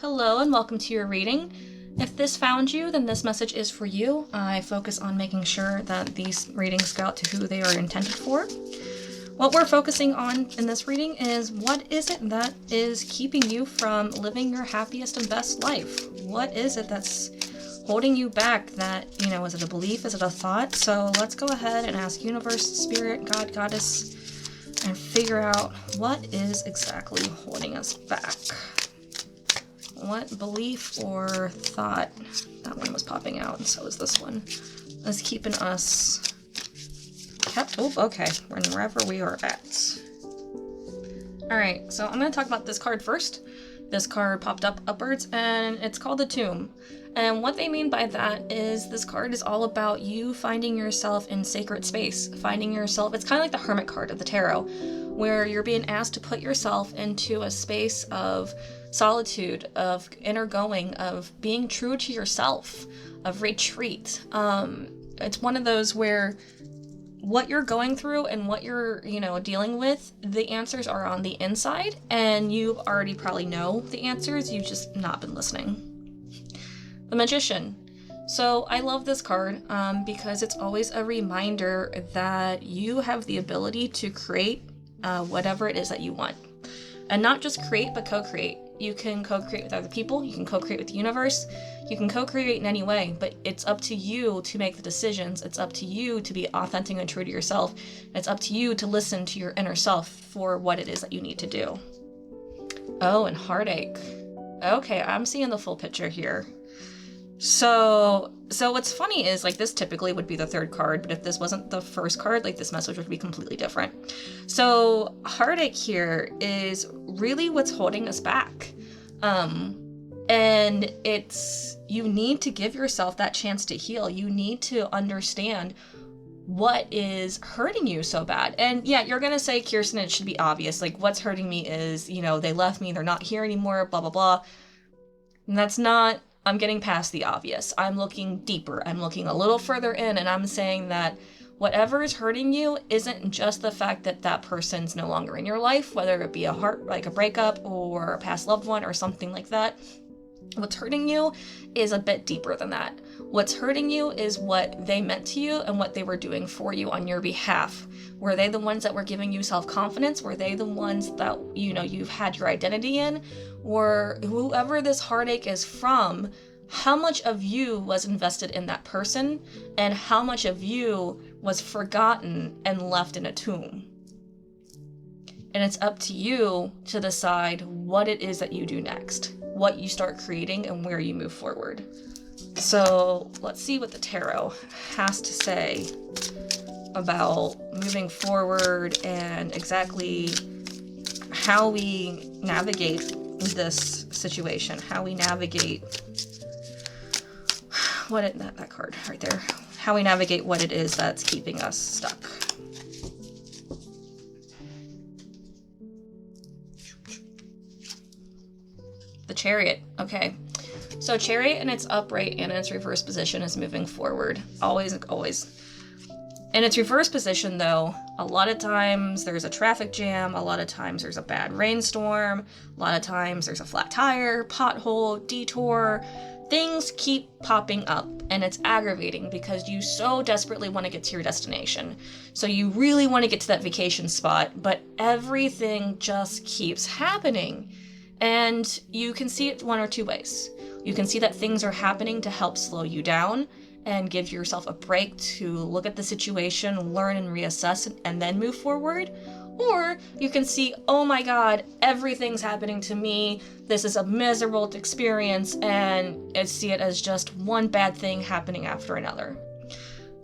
Hello and welcome to your reading. If this found you, then this message is for you. I focus on making sure that these readings go out to who they are intended for. What we're focusing on in this reading is what is it that is keeping you from living your happiest and best life? What is it that's holding you back? That, is it a belief? Is it a thought? So let's go ahead and ask universe, spirit, God, goddess, and figure out what is exactly holding us back. What belief or thought, that one was popping out, and so is this one, is keeping us kept, okay, wherever we are at. Alright, so I'm going to talk about this card first. This card popped up upwards, and it's called the Tomb. And what they mean by that is this card is all about you finding yourself in sacred space, finding yourself, it's kind of like the Hermit card of the tarot, where you're being asked to put yourself into a space of solitude, of inner going, of being true to yourself, of retreat. It's one of those where what you're going through and what you're, dealing with, the answers are on the inside, and you already probably know the answers, you've just not been listening. The Magician. So I love this card because it's always a reminder that you have the ability to create whatever it is that you want. And not just create, but co-create. You can co-create with other people, you can co-create with the universe, you can co-create in any way, but it's up to you to make the decisions, it's up to you to be authentic and true to yourself, it's up to you to listen to your inner self for what it is that you need to do. Oh, and Heartache. Okay, I'm seeing the full picture here. So what's funny is, this typically would be the third card, but if this wasn't the first card, this message would be completely different. So Heartache here is really what's holding us back. And you need to give yourself that chance to heal. You need to understand what is hurting you so bad. And yeah, you're gonna say, Kirsten, it should be obvious. What's hurting me is, they left me, they're not here anymore, blah, blah, blah. And that's not... I'm getting past the obvious. I'm looking deeper. I'm looking a little further in, and I'm saying that whatever is hurting you isn't just the fact that that person's no longer in your life, whether it be a breakup or a past loved one or something like that. What's hurting you is a bit deeper than that. What's hurting you is what they meant to you and what they were doing for you on your behalf. Were they the ones that were giving you self-confidence? Were they the ones that, you've had your identity in? Or whoever this heartache is from, how much of you was invested in that person and how much of you was forgotten and left in a tomb? And it's up to you to decide what it is that you do next, what you start creating and where you move forward. So let's see what the tarot has to say about moving forward and exactly how we navigate this situation, how we navigate that card right there, how we navigate what it is that's keeping us stuck. The Chariot. Okay. So Chariot in its upright and in its reverse position is moving forward. Always. In its reverse position, though, a lot of times there's a traffic jam, a lot of times there's a bad rainstorm, a lot of times there's a flat tire, pothole, detour. Things keep popping up, and it's aggravating because you so desperately want to get to your destination. So you really want to get to that vacation spot, but everything just keeps happening. And you can see it one or two ways. You can see that things are happening to help slow you down and give yourself a break to look at the situation, learn and reassess, and then move forward. Or you can see, oh my God, everything's happening to me. This is a miserable experience, and see it as just one bad thing happening after another.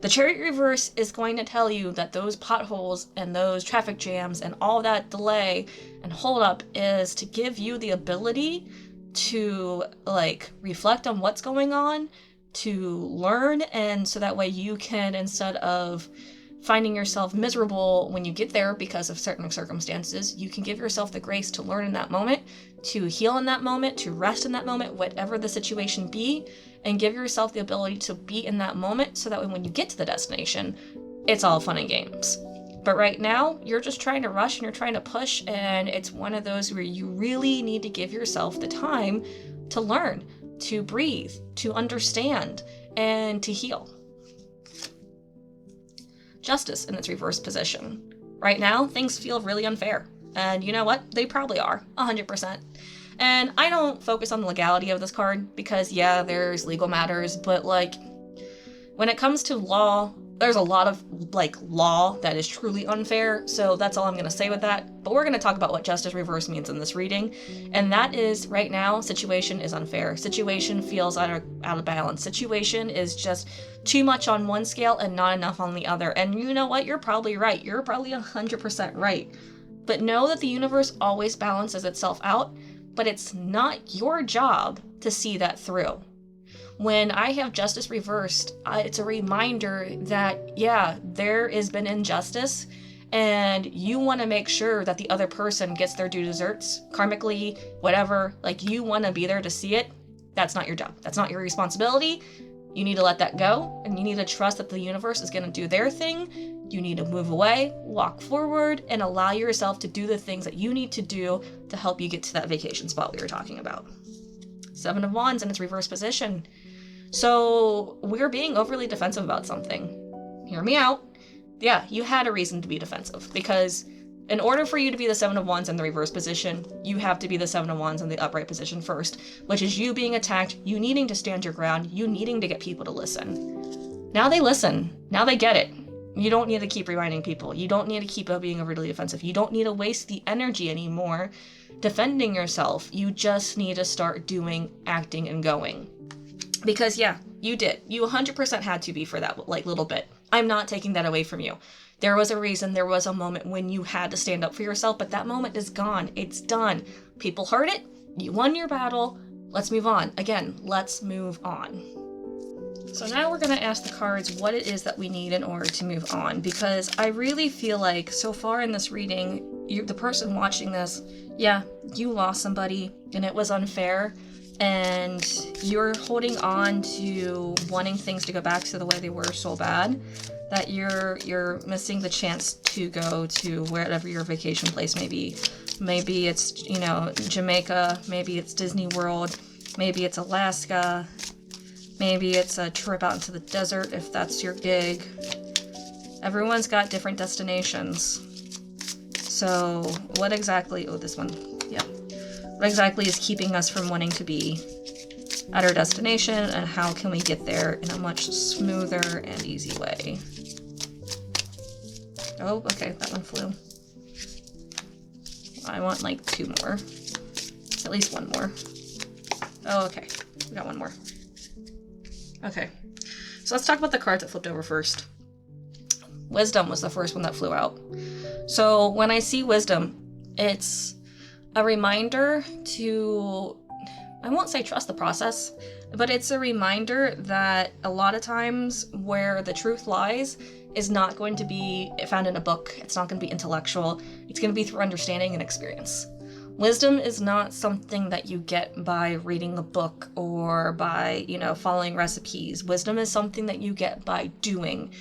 The Chariot reverse is going to tell you that those potholes and those traffic jams and all that delay and holdup is to give you the ability to reflect on what's going on, to learn, and so that way you can, instead of finding yourself miserable when you get there because of certain circumstances, you can give yourself the grace to learn in that moment, to heal in that moment, to rest in that moment, whatever the situation be, and give yourself the ability to be in that moment so that when you get to the destination, it's all fun and games. But right now, you're just trying to rush and you're trying to push, and it's one of those where you really need to give yourself the time to learn, to breathe, to understand, and to heal. Justice in its reverse position. Right now, things feel really unfair. And you know what? They probably are, 100%. And I don't focus on the legality of this card because, yeah, there's legal matters, but like, when it comes to law, there's a lot of like law that is truly unfair, so that's all I'm going to say with that. But we're going to talk about what justice reverse means in this reading, and that is, right now, situation is unfair. Situation feels out of balance. Situation is just too much on one scale and not enough on the other. And you know what? You're probably right. You're probably 100% right. But know that the universe always balances itself out, but it's not your job to see that through. When I have justice reversed, it's a reminder that, yeah, there has been injustice, and you want to make sure that the other person gets their due deserts, karmically, whatever. Like, you want to be there to see it. That's not your job. That's not your responsibility. You need to let that go, and you need to trust that the universe is going to do their thing. You need to move away, walk forward, and allow yourself to do the things that you need to do to help you get to that vacation spot we were talking about. Seven of Wands in its reverse position. So we're being overly defensive about something. Hear me out. Yeah, you had a reason to be defensive, because in order for you to be the Seven of Wands in the reverse position, you have to be the Seven of Wands in the upright position first, which is you being attacked, you needing to stand your ground, you needing to get people to listen. Now they listen. Now they get it. You don't need to keep reminding people. You don't need to keep being overly defensive. You don't need to waste the energy anymore defending yourself. You just need to start doing, acting, and going. Because yeah, you did. You 100% had to be for that like little bit. I'm not taking that away from you. There was a reason, there was a moment when you had to stand up for yourself, but that moment is gone. It's done. People heard it. You won your battle. Let's move on. Again, let's move on. So now we're going to ask the cards what it is that we need in order to move on, because I really feel like so far in this reading, the person watching this, yeah, you lost somebody and it was unfair, and you're holding on to wanting things to go back to the way they were so bad that you're missing the chance to go to wherever your vacation place may be. Maybe it's, you know, Jamaica, maybe it's Disney World, maybe it's Alaska, maybe it's a trip out into the desert if that's your gig. Everyone's got different destinations. So what exactly, oh, this one, yeah. What exactly is keeping us from wanting to be at our destination, and how can we get there in a much smoother and easy way? Oh, okay, that one flew. I want like two more. At least one more. Oh, okay. We got one more. Okay. So let's talk about the cards that flipped over first. Wisdom was the first one that flew out. So when I see Wisdom, it's a reminder to, I won't say trust the process, but it's a reminder that a lot of times where the truth lies is not going to be found in a book. It's not going to be intellectual. It's going to be through understanding and experience. Wisdom is not something that you get by reading a book or by, you know, following recipes. Wisdom is something that you get by doing,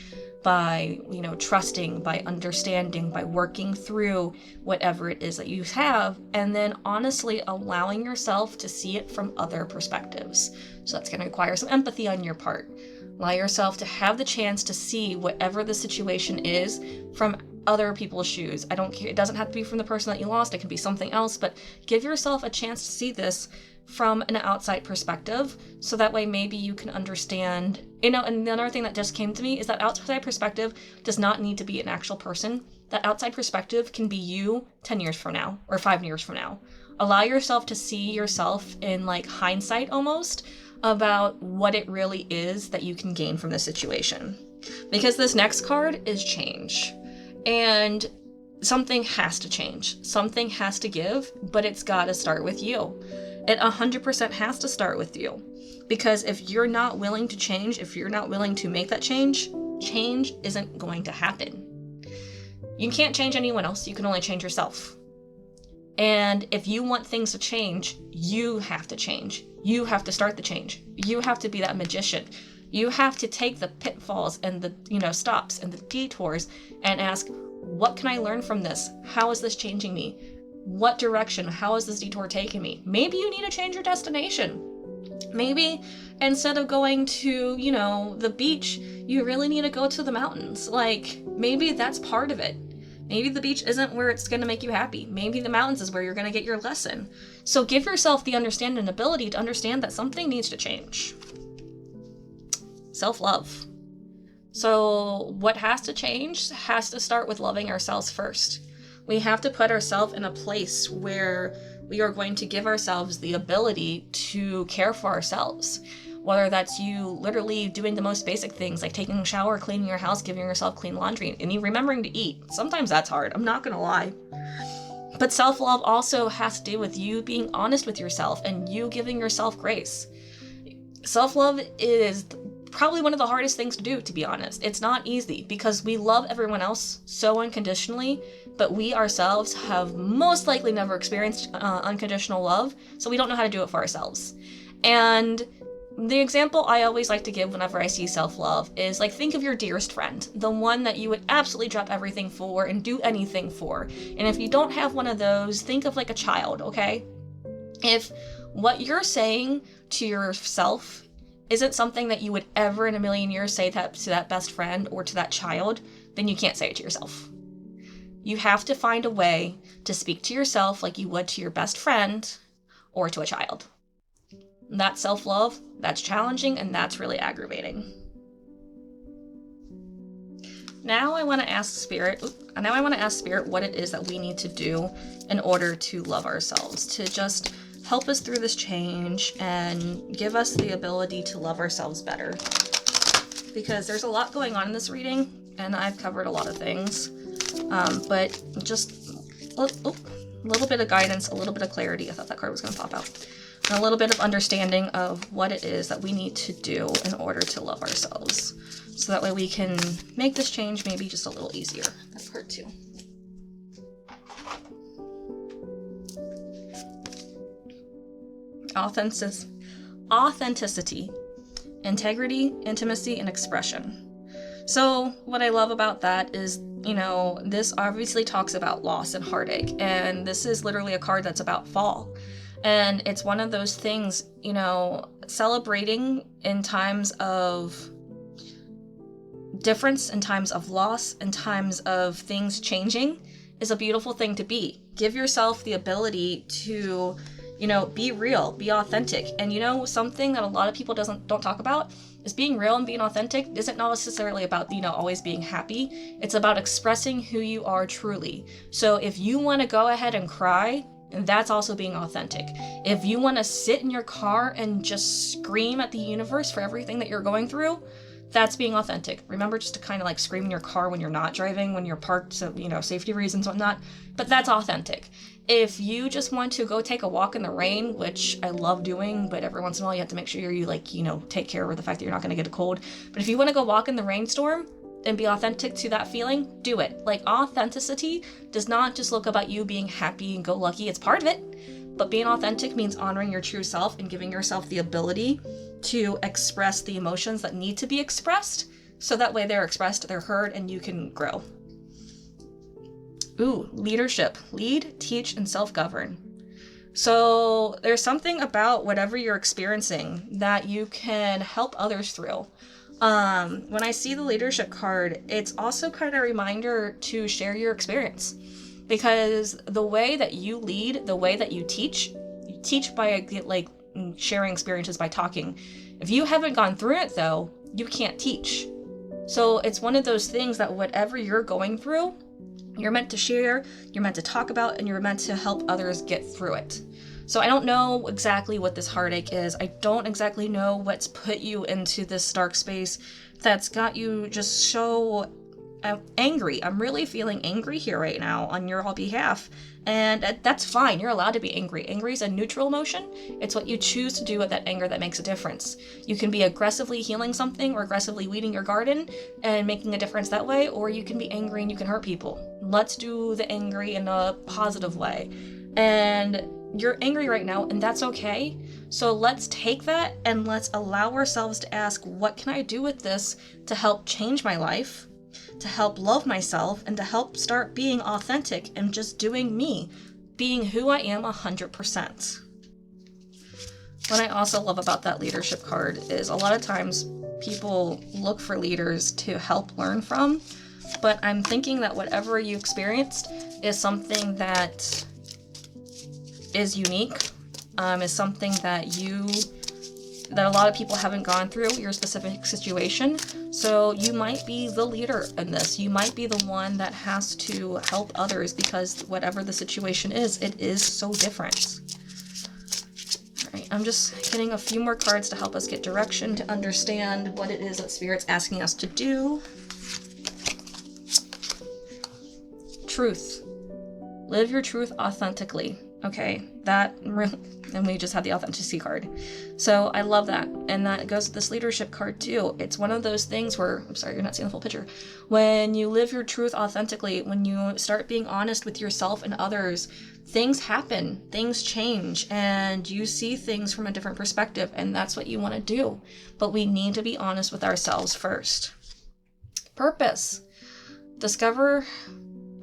by, you know, trusting, by understanding, by working through whatever it is that you have, and then honestly allowing yourself to see it from other perspectives. So that's going to require some empathy on your part. Allow yourself to have the chance to see whatever the situation is from other people's shoes. I don't care. It doesn't have to be from the person that you lost. It can be something else, but give yourself a chance to see this from an outside perspective, so that way maybe you can understand, you know. And another thing that just came to me is that outside perspective does not need to be an actual person. That outside perspective can be you 10 years from now or 5 years from now. Allow yourself to see yourself in like hindsight almost about what it really is that you can gain from this situation. Because this next card is change. And something has to change. Something has to give, but it's got to start with you. It 100% has to start with you. Because if you're not willing to change, if you're not willing to make that change, change isn't going to happen. You can't change anyone else. You can only change yourself. And if you want things to change, you have to change. You have to start the change. You have to be that magician. You have to take the pitfalls and the, you know, stops and the detours and ask, What can I learn from this? How is this changing me? What direction? How is this detour taking me? Maybe you need to change your destination. Maybe instead of going to, the beach, you really need to go to the mountains. Like, maybe that's part of it. Maybe the beach isn't where it's going to make you happy. Maybe the mountains is where you're going to get your lesson. So give yourself the understanding and ability to understand that something needs to change. Self-love. So what has to change has to start with loving ourselves first. We have to put ourselves in a place where we are going to give ourselves the ability to care for ourselves. Whether that's you literally doing the most basic things like taking a shower, cleaning your house, giving yourself clean laundry, and you remembering to eat. Sometimes that's hard, I'm not gonna lie. But self-love also has to do with you being honest with yourself and you giving yourself grace. Self-love is probably one of the hardest things to do, to be honest. It's not easy because we love everyone else so unconditionally, but we ourselves have most likely never experienced unconditional love, so we don't know how to do it for ourselves. And the example I always like to give whenever I see self-love is like, think of your dearest friend, the one that you would absolutely drop everything for and do anything for. And if you don't have one of those, think of like a child, okay? If what you're saying to yourself isn't something that you would ever in a million years say that to that best friend or to that child, then you can't say it to yourself. You have to find a way to speak to yourself like you would to your best friend or to a child. That's self-love, that's challenging, and that's really aggravating. Now I want to ask Spirit what it is that we need to do in order to love ourselves, to just help us through this change and give us the ability to love ourselves better. Because there's a lot going on in this reading, and I've covered a lot of things, but just a little bit of guidance, a little bit of clarity. I thought that card was going to pop out. And a little bit of understanding of what it is that we need to do in order to love ourselves. So that way we can make this change maybe just a little easier. That's part 2. Authenticity, integrity, intimacy, and expression. So what I love about that is, this obviously talks about loss and heartache, and this is literally a card that's about fall. And it's one of those things, celebrating in times of difference, in times of loss, in times of things changing is a beautiful thing to be. Give yourself the ability to, be real, be authentic. And something that a lot of people don't talk about is being real and being authentic isn't necessarily about, always being happy. It's about expressing who you are truly. So if you want to go ahead and cry, and that's also being authentic. If you want to sit in your car and just scream at the universe for everything that you're going through, that's being authentic. Remember just to kind of like scream in your car when you're not driving, when you're parked, so, safety reasons, whatnot. But that's authentic. If you just want to go take a walk in the rain, which I love doing, but every once in a while you have to make sure you take care of the fact that you're not going to get a cold. But if you want to go walk in the rainstorm, and be authentic to that feeling, do it. Like, authenticity does not just look about you being happy and go lucky. It's part of it. But being authentic means honoring your true self and giving yourself the ability to express the emotions that need to be expressed. So that way they're expressed, they're heard, and you can grow. Leadership. Lead, teach, and self-govern. So there's something about whatever you're experiencing that you can help others through. When I see the leadership card, it's also kind of a reminder to share your experience, because the way that you lead, the way that you teach by sharing experiences by talking. If you haven't gone through it though, you can't teach. So it's one of those things that whatever you're going through, you're meant to share, you're meant to talk about, and you're meant to help others get through it. So I don't know exactly what this heartache is. I don't exactly know what's put you into this dark space that's got you just so angry. I'm really feeling angry here right now on your behalf. And that's fine. You're allowed to be angry. Angry is a neutral emotion. It's what you choose to do with that anger that makes a difference. You can be aggressively healing something or aggressively weeding your garden and making a difference that way, or you can be angry and you can hurt people. Let's do the angry in a positive way. And you're angry right now, and that's okay. So let's take that and let's allow ourselves to ask, what can I do with this to help change my life? to help love myself, and to help start being authentic and just doing me, being who I am 100%. What I also love about that leadership card is a lot of times people look for leaders to help learn from, but I'm thinking that whatever you experienced is something that is unique, is something that a lot of people haven't gone through your specific situation. So you might be the leader in this. You might be the one that has to help others, because whatever the situation is, it is so different. All right, I'm just getting a few more cards to help us get direction, to understand what it is that Spirit's asking us to do. Truth. Live your truth authentically. Okay, and we just had the authenticity card. So I love that. And that goes with this leadership card too. It's one of those things where, I'm sorry, you're not seeing the full picture. When you live your truth authentically, when you start being honest with yourself and others, things happen, things change, and you see things from a different perspective, and that's what you want to do. But we need to be honest with ourselves first. Purpose. Discover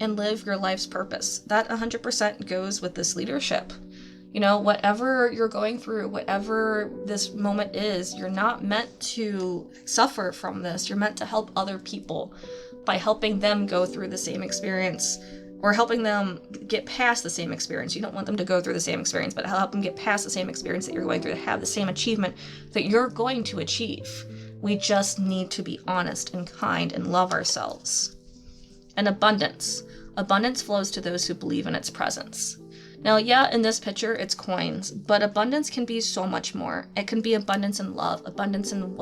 and live your life's purpose. That 100% goes with this leadership. You know, whatever you're going through, whatever this moment is, you're not meant to suffer from this. You're meant to help other people by helping them go through the same experience, or helping them get past the same experience. You don't want them to go through the same experience, but help them get past the same experience that you're going through, to have the same achievement that you're going to achieve. We just need to be honest and kind and love ourselves. And abundance. Abundance flows to those who believe in its presence. Now, yeah, in this picture, it's coins, but abundance can be so much more. It can be abundance in love, abundance in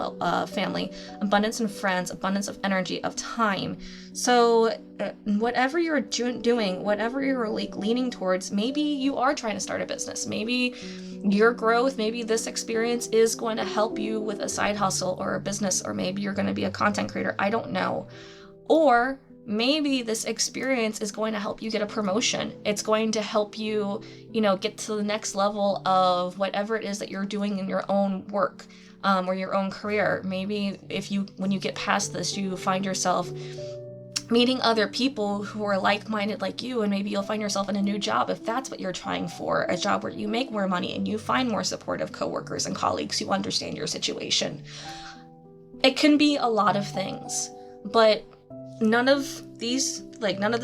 family, abundance in friends, abundance of energy, of time. So whatever you're doing, whatever you're leaning towards, maybe you are trying to start a business. Maybe your growth, maybe this experience is going to help you with a side hustle or a business, or maybe you're going to be a content creator. I don't know. Or maybe this experience is going to help you get a promotion. It's going to help you, get to the next level of whatever it is that you're doing in your own work, or your own career. Maybe when you get past this, you find yourself meeting other people who are like-minded like you, and maybe you'll find yourself in a new job if that's what you're trying for, a job where you make more money and you find more supportive coworkers and colleagues who understand your situation. It can be a lot of things, but none of this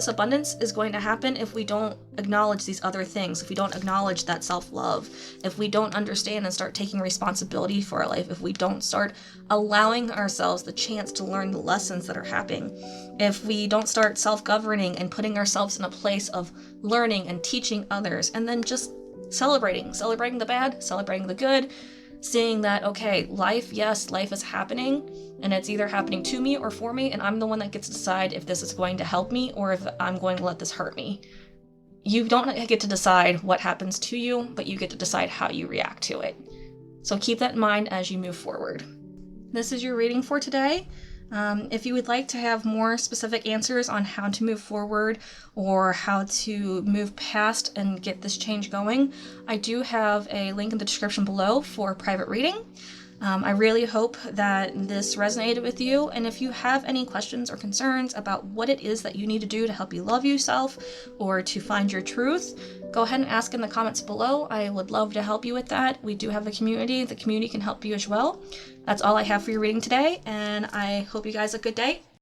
abundance is going to happen if we don't acknowledge these other things, if we don't acknowledge that self-love, if we don't understand and start taking responsibility for our life, if we don't start allowing ourselves the chance to learn the lessons that are happening, if we don't start self-governing and putting ourselves in a place of learning and teaching others, and then just celebrating the bad, celebrating the good, seeing that, okay, life is happening, and it's either happening to me or for me, and I'm the one that gets to decide if this is going to help me or if I'm going to let this hurt me. You don't get to decide what happens to you, but you get to decide how you react to it. So keep that in mind as you move forward. This is your reading for today. If you would like to have more specific answers on how to move forward or how to move past and get this change going, I do have a link in the description below for private reading. I really hope that this resonated with you, and if you have any questions or concerns about what it is that you need to do to help you love yourself or to find your truth, go ahead and ask in the comments below. I would love to help you with that. We do have a community. The community can help you as well. That's all I have for your reading today, and I hope you guys have a good day.